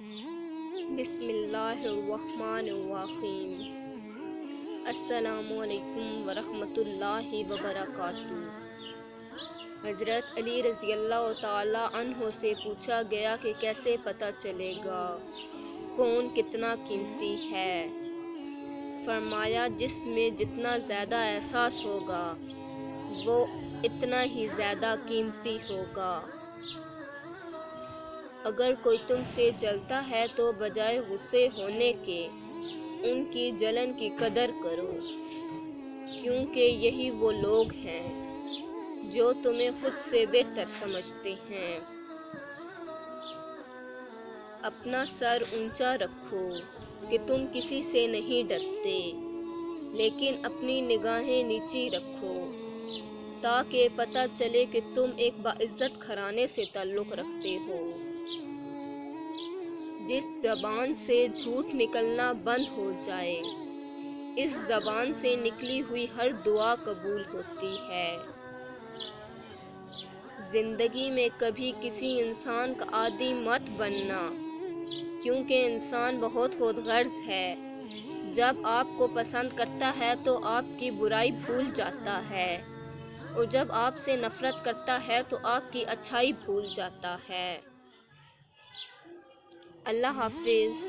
بسم اللہ الرحمن الرحیم۔ السلام علیکم ورحمۃ اللہ وبرکاتہ۔ حضرت علی رضی اللہ تعالی عنہ سے پوچھا گیا کہ کیسے پتہ چلے گا کون کتنا قیمتی ہے؟ فرمایا جس میں جتنا زیادہ احساس ہوگا وہ اتنا ہی زیادہ قیمتی ہوگا۔ اگر کوئی تم سے جلتا ہے تو بجائے غصے ہونے کے ان کی جلن کی قدر کرو، کیونکہ یہی وہ لوگ ہیں جو تمہیں خود سے بہتر سمجھتے ہیں۔ اپنا سر اونچا رکھو کہ تم کسی سے نہیں ڈرتے، لیکن اپنی نگاہیں نیچی رکھو تاکہ پتہ چلے کہ تم ایک باعزت گھرانے سے تعلق رکھتے ہو۔ جس زبان سے جھوٹ نکلنا بند ہو جائے، اس زبان سے نکلی ہوئی ہر دعا قبول ہوتی ہے۔ زندگی میں کبھی کسی انسان کا عادی مت بننا، کیونکہ انسان بہت خود غرض ہے۔ جب آپ کو پسند کرتا ہے تو آپ کی برائی بھول جاتا ہے، اور جب آپ سے نفرت کرتا ہے تو آپ کی اچھائی بھول جاتا ہے۔ اللہ حافظ۔